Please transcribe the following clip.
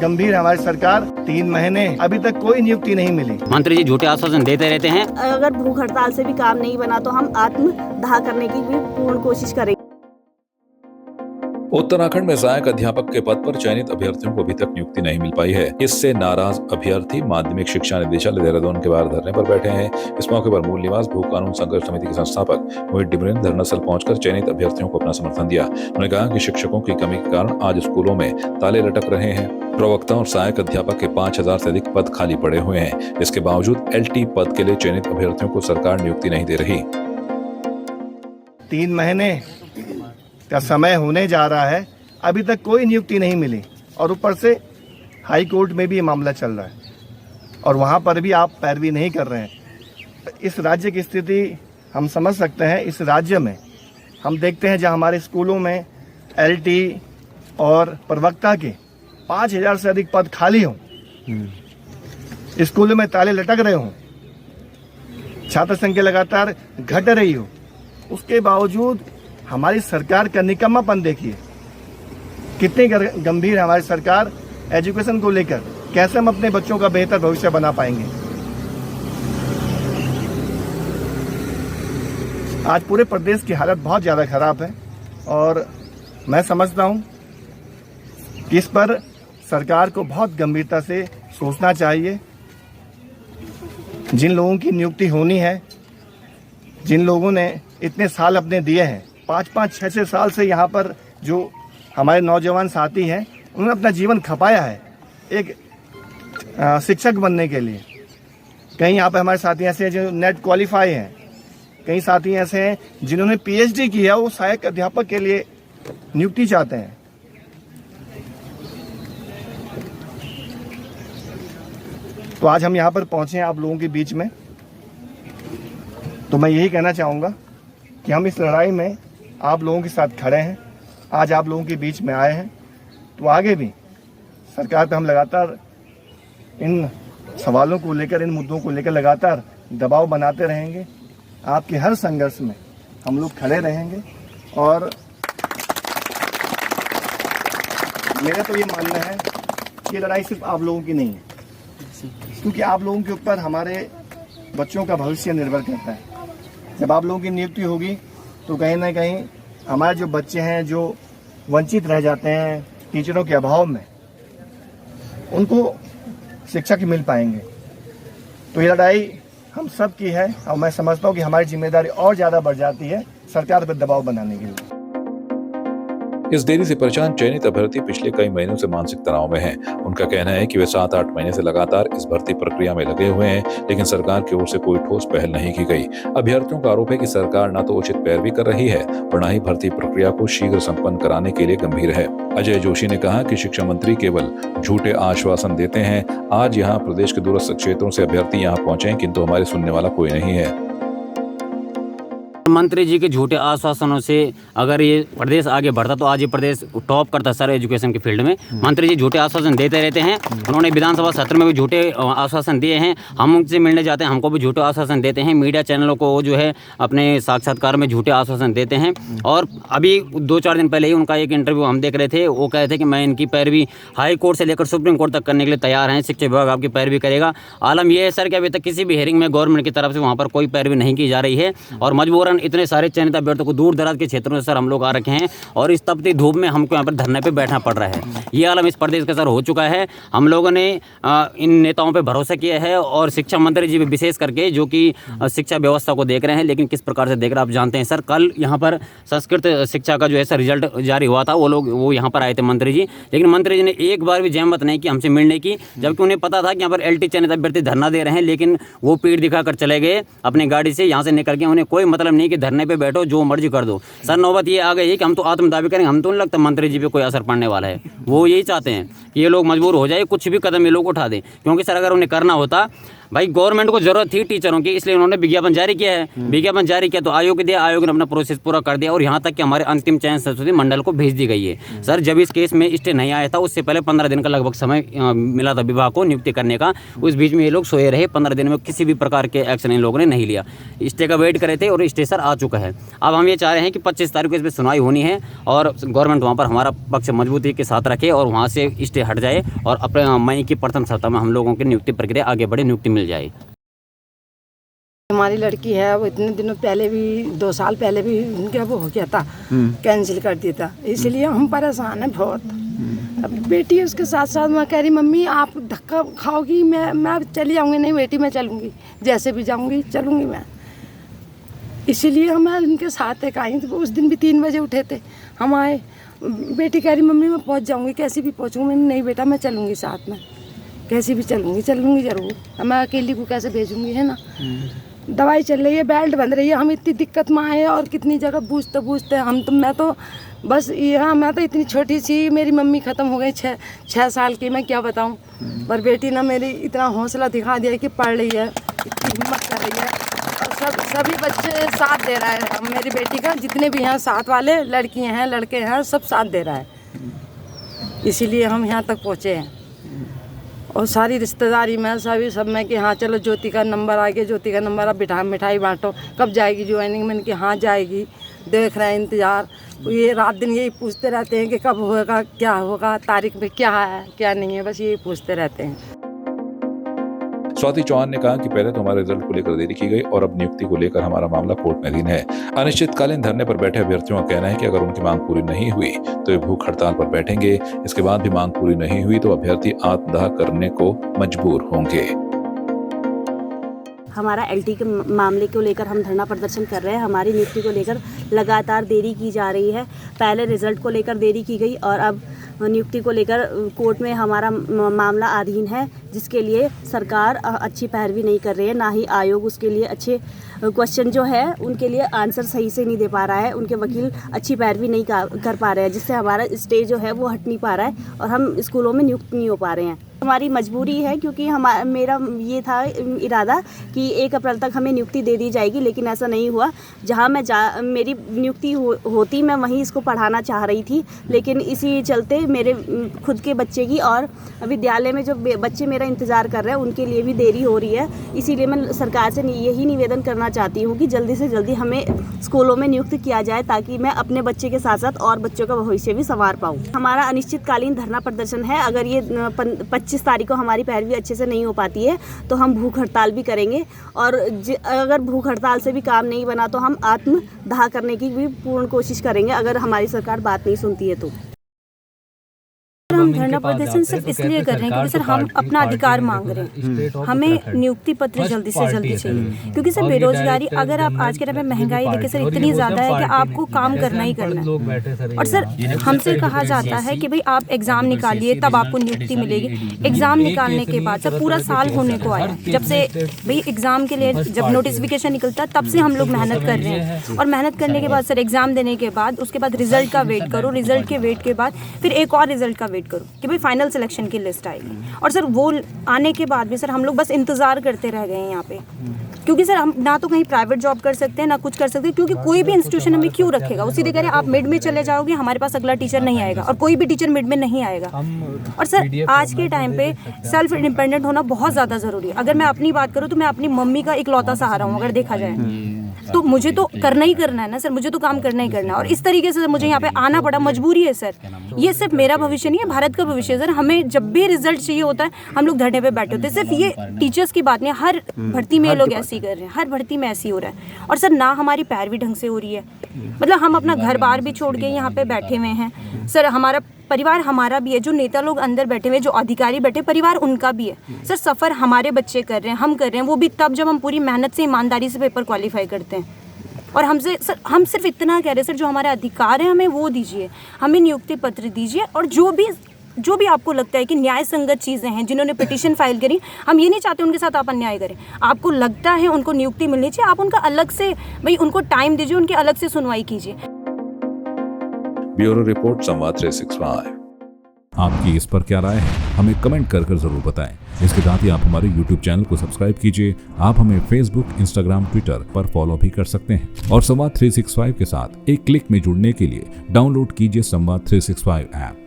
गंभीर है हमारी सरकार। 3 महीने अभी तक कोई नियुक्ति नहीं मिली। मंत्री जी झूठे आश्वासन देते रहते हैं। अगर भूख हड़ताल से भी काम नहीं बना तो हम आत्मदाह करने की भी पूर्ण कोशिश करेंगे। उत्तराखंड में सहायक अध्यापक के पद पर चयनित अभ्यर्थियों को अभी तक नियुक्ति नहीं मिल पाई है। इससे नाराज अभ्यर्थी माध्यमिक शिक्षा निदेशालय देहरादून के बाहर धरने पर बैठे हैं। इस मौके पर मूल निवास भू कानून संघर्ष समिति के संस्थापक मोहित डिमरे ने धरना स्थल पहुंचकर चयनित अभ्यर्थियों को अपना समर्थन दिया। उन्होंने कहा कि शिक्षकों की कमी के कारण आज स्कूलों में ताले लटक रहे हैं। प्रवक्ता और सहायक अध्यापक के 5000 से अधिक पद खाली पड़े हुए हैं। इसके बावजूद LT पद के लिए चयनित अभ्यर्थियों को सरकार नियुक्ति नहीं दे रही। 3 महीने का समय होने जा रहा है, अभी तक कोई नियुक्ति नहीं मिली और ऊपर से हाई कोर्ट में भी ये मामला चल रहा है और वहाँ पर भी आप पैरवी नहीं कर रहे हैं। इस राज्य की स्थिति हम समझ सकते हैं। इस राज्य में हम देखते हैं जहाँ हमारे स्कूलों में LT और प्रवक्ता के 5000 से अधिक पद खाली हों, स्कूलों में ताले लटक रहे हों, छात्र संख्या लगातार घट रही हो, उसके बावजूद हमारी सरकार का निकम्मापन देखिए। कितनी गंभीर है हमारी सरकार एजुकेशन को लेकर। कैसे हम अपने बच्चों का बेहतर भविष्य बना पाएंगे। आज पूरे प्रदेश की हालत बहुत ज़्यादा खराब है और मैं समझता हूं कि इस पर सरकार को बहुत गंभीरता से सोचना चाहिए। जिन लोगों की नियुक्ति होनी है, जिन लोगों ने इतने साल अपने दिए हैं, 5-5, 6-6 साल से यहाँ पर जो हमारे नौजवान साथी हैं, उन्होंने अपना जीवन खपाया है एक शिक्षक बनने के लिए। कई यहाँ पर हमारे साथी ऐसे हैं जो नेट क्वालिफाई हैं, कई साथी ऐसे हैं जिन्होंने PhD किया, वो सहायक अध्यापक के लिए नियुक्ति चाहते हैं। तो आज हम यहाँ पर पहुँचे हैं आप लोगों के बीच में, तो मैं यही कहना चाहूँगा कि हम इस लड़ाई में आप लोगों के साथ खड़े हैं। आज आप लोगों के बीच में आए हैं, तो आगे भी सरकार पर हम लगातार इन सवालों को लेकर, इन मुद्दों को लेकर लगातार दबाव बनाते रहेंगे। आपके हर संघर्ष में हम लोग खड़े रहेंगे और मेरा तो ये मानना है कि ये लड़ाई सिर्फ आप लोगों की नहीं है, क्योंकि आप लोगों के ऊपर हमारे बच्चों का भविष्य निर्भर करता है। जब आप लोगों की नियुक्ति होगी तो कहीं ना कहीं हमारे जो बच्चे हैं जो वंचित रह जाते हैं टीचरों के अभाव में, उनको शिक्षक मिल पाएंगे। तो ये लड़ाई हम सब की है और मैं समझता हूँ कि हमारी जिम्मेदारी और ज़्यादा बढ़ जाती है सरकार पर दबाव बनाने के लिए। इस देरी से परेशान चयनित अभ्यर्थी पिछले कई महीनों से मानसिक तनाव में हैं। उनका कहना है कि वे 7-8 महीने से लगातार इस भर्ती प्रक्रिया में लगे हुए हैं, लेकिन सरकार की ओर से कोई ठोस पहल नहीं की गई। अभ्यर्थियों का आरोप है कि सरकार न तो उचित पैरवी कर रही है और न ही भर्ती प्रक्रिया को शीघ्र संपन्न कराने के लिए गंभीर है। अजय जोशी ने कहा कि शिक्षा मंत्री केवल झूठे आश्वासन देते हैं। आज यहाँ प्रदेश के दूरस्थ क्षेत्रों से अभ्यर्थी यहाँ पहुंचे, किंतु हमारे सुनने वाला कोई नहीं है। मंत्री जी के झूठे आश्वासनों से अगर ये प्रदेश आगे बढ़ता तो आज ये प्रदेश टॉप करता सर एजुकेशन के फील्ड में। मंत्री जी झूठे आश्वासन देते रहते हैं। उन्होंने विधानसभा सत्र में भी झूठे आश्वासन दिए हैं। हम उनसे मिलने जाते हैं, हमको भी झूठे आश्वासन देते हैं। मीडिया चैनलों को जो है अपने साक्षात्कार में झूठे आश्वासन देते हैं। और अभी 2-4 दिन पहले ही उनका एक इंटरव्यू हम देख रहे थे, वो कह रहे थे कि मैं इनकी पैरवी हाई कोर्ट से लेकर सुप्रीम कोर्ट तक करने के लिए तैयार हैं, शिक्षा विभाग आपकी पैरवी करेगा। आलम यह है सर कि अभी तक किसी भी हेयरिंग में गवर्नमेंट की तरफ से वहाँ पर कोई पैरवी नहीं की जा रही है और मजबूरन इतने सारे चयनित अभ्यर्थियों को दूर दराज के क्षेत्रों से सर हम लोग आ रखे हैं और इस तपती धूप में हमको यहाँ पर धरने पे बैठना पड़ रहा है। ये आलम इस प्रदेश का सर हो चुका है। हम लोगों ने इन नेताओं पे भरोसा किया है और शिक्षा मंत्री जी विशेष करके जो कि शिक्षा व्यवस्था को देख रहे हैं, लेकिन किस प्रकार से देख रहे हैं आप जानते हैं सर। कल यहाँ पर संस्कृत शिक्षा का जो है सर रिजल्ट जारी हुआ था, वो यहाँ पर आए थे मंत्री जी, लेकिन मंत्री जी ने एक बार भी जहमत नहीं की हमसे मिलने की, जबकि उन्हें पता था कि यहाँ पर LT चयनित अभ्यर्थी धरना दे रहे हैं, लेकिन वो पीठ दिखाकर चले गए अपनी गाड़ी से यहाँ से निकल के। उन्हें कोई मतलब नहीं कि धरने पे बैठो जो मर्जी कर दो। सर नौबत ये आ गई है कि हम तो आत्मदावी करेंगे, हम तो नहीं लगता मंत्री जी पे कोई असर पड़ने वाला है। वो यही चाहते हैं कि ये लोग मजबूर हो जाए, कुछ भी कदम ये लोग उठा दें, क्योंकि सर अगर उन्हें करना होता भाई गवर्नमेंट को जरूरत थी टीचरों की, इसलिए उन्होंने विज्ञापन जारी किया है। विज्ञापन जारी किया तो आयोग को दिया, आयोग ने अपना प्रोसेस पूरा कर दिया और यहाँ तक कि हमारे अंतिम चयन संस्कृति मंडल को भेज दी गई है। सर जब इस केस में स्टे नहीं आया था उससे पहले 15 दिन का लगभग समय मिला था विभाग को नियुक्ति करने का। उस बीच में ये लोग सोए रहे, 15 दिन में किसी भी प्रकार के एक्शन इन लोगों ने नहीं लिया। स्टे का वेट करे थे और स्टे सर आ चुका है। अब हम ये चाह रहे हैं कि 25 तारीख को इस पर सुनवाई होनी है और गवर्नमेंट वहाँ पर हमारा पक्ष मजबूती के साथ रखे और वहाँ से स्टे हट जाए और अपने मई की प्रथम सप्ताह में हम लोगों की नियुक्ति प्रक्रिया आगे बढ़े, नियुक्ति मिल जाए। हमारी लड़की है वो इतने दिनों पहले भी 2 साल पहले भी उनका वो हो गया था, कैंसिल कर दिया था, इसलिए हम परेशान हैं बहुत। अब बेटी उसके साथ साथ मैं कह रही मम्मी आप धक्का खाओगी, मैं चली जाऊंगी। नहीं बेटी मैं चलूँगी, जैसे भी जाऊंगी चलूँगी मैं। इसीलिए हम उनके साथ एक आई। तो उस दिन भी 3 बजे उठे थे, हम आए। बेटी कह रही मम्मी मैं पहुंच जाऊंगी, कैसे भी पहुंचूंगी। मैंने नहीं बेटा मैं चलूंगी साथ में, कैसे भी चलूंगी जरूर। मैं अकेली को कैसे भेजूंगी, है ना। दवाई चल रही है, बेल्ट बंध रही है, हम इतनी दिक्कत में आए और कितनी जगह पूछते हम तो मैं तो बस यहाँ मैं तो इतनी छोटी सी, मेरी मम्मी ख़त्म हो गई 6 साल की, मैं क्या बताऊँ। पर बेटी ने मेरी इतना हौसला दिखा दिया कि पढ़ रही है, इतनी हिम्मत कर रही है और सभी बच्चे साथ दे रहा है। मेरी बेटी का जितने भी हैं साथ वाले, लड़कियाँ हैं लड़के हैं, सब साथ दे रहा है। इसीलिए हम यहाँ तक पहुँचे हैं। और सारी रिश्तेदारी में सब में कि हाँ चलो ज्योति का नंबर आ गया, ज्योति का नंबर, अब मिठाई बांटो, कब जाएगी ज्वाइनिंग। मैंने कि हाँ जाएगी, देख रहे हैं इंतज़ार। ये रात दिन यही पूछते रहते हैं कि कब होगा, क्या होगा, तारीख में क्या है क्या नहीं है, बस यही पूछते रहते हैं। स्वाति चौहान ने कहा कि पहले तो हमारे रिजल्ट को लेकर देरी की गई और अब नियुक्ति को लेकर हमारा मामला कोर्ट में अधीन है। अनिश्चितकालीन धरने पर बैठे अभ्यर्थियों का कहना है कि अगर उनकी मांग पूरी नहीं हुई तो वे भूख हड़ताल पर बैठेंगे। इसके बाद भी मांग पूरी नहीं हुई तो अभ्यर्थी आत्मदाह करने को मजबूर होंगे। हमारा एलटी के मामले को लेकर हम धरना प्रदर्शन कर रहे हैं। हमारी नियुक्ति को लेकर लगातार देरी की जा रही है। पहले रिजल्ट को लेकर देरी की गई और अब नियुक्ति को लेकर कोर्ट में हमारा मामला अधीन है, जिसके लिए सरकार अच्छी पैरवी नहीं कर रही है। ना ही आयोग उसके लिए अच्छे क्वेश्चन जो है उनके लिए आंसर सही से नहीं दे पा रहा है। उनके वकील अच्छी पैरवी नहीं कर पा रहे हैं, जिससे हमारा स्टे जो है वो हट नहीं पा रहा है और हम स्कूलों में नियुक्त नहीं हो पा रहे हैं। हमारी मजबूरी है क्योंकि मेरा ये था इरादा कि 1 अप्रैल तक हमें नियुक्ति दे दी जाएगी, लेकिन ऐसा नहीं हुआ। जहाँ मेरी नियुक्ति होती मैं वहीं इसको पढ़ाना चाह रही थी, लेकिन इसी चलते मेरे खुद के बच्चे की और विद्यालय में जो बच्चे मेरा इंतज़ार कर रहे हैं उनके लिए भी देरी हो रही है। इसीलिए मैं सरकार से यही निवेदन करना चाहती हूँ कि जल्दी से जल्दी हमें स्कूलों में नियुक्त किया जाए, ताकि मैं अपने बच्चे के साथ साथ और बच्चों का भविष्य भी संवार पाऊँ। हमारा अनिश्चितकालीन धरना प्रदर्शन है। अगर ये 25 तारीख को हमारी पैरवी अच्छे से नहीं हो पाती है तो हम भूख हड़ताल भी करेंगे और अगर भूख हड़ताल से भी काम नहीं बना तो हम आत्मदाह करने की भी पूर्ण कोशिश करेंगे, अगर हमारी सरकार बात नहीं सुनती है तो। हम धरना प्रदर्शन सिर्फ इसलिए कर रहे हैं क्योंकि सर हम अपना अधिकार मांग रहे हैं। हमें नियुक्ति पत्र जल्दी से जल्दी चाहिए, क्योंकि सर बेरोजगारी, अगर आप आज के टाइम में महंगाई देखिए सर इतनी ज़्यादा है कि आपको काम करना ही करना है। और सर हमसे कहा जाता है कि भाई आप एग्ज़ाम निकालिए तब आपको नियुक्ति मिलेगी। एग्ज़ाम निकालने के बाद सर पूरा साल होने को आया, जब से भाई एग्ज़ाम के लिए जब नोटिफिकेशन निकलता तब से हम लोग मेहनत कर रहे हैं। और मेहनत करने के बाद सर एग्ज़ाम देने के बाद उसके बाद रिजल्ट का वेट करो, रिजल्ट के वेट के बाद फिर एक और रिजल्ट का वेट करो कि भाई फाइनल सिलेक्शन की लिस्ट आएगी। और सर वो आने के बाद भी सर हम लोग बस इंतज़ार करते रह गए हैं यहाँ पे, क्योंकि सर हम ना तो कहीं प्राइवेट जॉब कर सकते हैं ना कुछ कर सकते हैं, क्योंकि कोई भी इंस्टीट्यूशन हमें क्यों रखेगा। वो सीधे कह रहे हैं आप मिड में चले जाओगे, हमारे पास अगला टीचर नहीं आएगा, और कोई भी टीचर मिड में नहीं आएगा। और सर आज के टाइम पे सेल्फ इंडिपेंडेंट होना बहुत ज़्यादा ज़रूरी है। अगर मैं अपनी बात करूँ तो मैं अपनी मम्मी का इकलौता सहारा हूँ, अगर देखा जाए तो मुझे तो करना ही करना है ना सर, मुझे तो काम करना ही करना है। और इस तरीके से मुझे यहाँ पे आना पड़ा, मजबूरी है सर। ये सिर्फ मेरा भविष्य नहीं है, भारत का भविष्य है सर। हमें जब भी रिजल्ट चाहिए होता है हम लोग धरने पे बैठे होते हैं। सिर्फ ये टीचर्स की बात नहीं, हर भर्ती में ये लोग ऐसे ही कर रहे हैं, हर भर्ती में ऐसे ही हो रहा है। और सर ना हमारी पैरवी ढंग से हो रही है, मतलब हम अपना घर बार भी छोड़ के यहाँ पे बैठे हुए हैं सर। हमारा परिवार हमारा भी है, जो नेता लोग अंदर बैठे हुए, जो अधिकारी बैठे, परिवार उनका भी है सर। सफ़र हमारे बच्चे कर रहे हैं, हम कर रहे हैं, वो भी तब जब हम पूरी मेहनत से ईमानदारी से पेपर क्वालिफाई करते हैं। और हमसे सर हम सिर्फ इतना कह रहे हैं सर, जो हमारे अधिकार है हमें वो दीजिए, हमें नियुक्ति पत्र दीजिए। और जो भी आपको लगता है कि न्याय संगत चीज़ें हैं, जिन्होंने पिटीशन फाइल करी, हम ये नहीं चाहते उनके साथ आप अन्याय करें। आपको लगता है उनको नियुक्ति मिलनी चाहिए, आप उनका अलग से भाई उनको टाइम दीजिए, उनकी अलग से सुनवाई कीजिए। ब्यूरो रिपोर्ट, संवाद 365। आपकी इस पर क्या राय है, हमें कमेंट कर जरूर बताएं। इसके साथ ही आप हमारे YouTube चैनल को सब्सक्राइब कीजिए। आप हमें Facebook, Instagram, Twitter पर फॉलो भी कर सकते हैं और संवाद 365 के साथ एक क्लिक में जुड़ने के लिए डाउनलोड कीजिए संवाद 365 ऐप।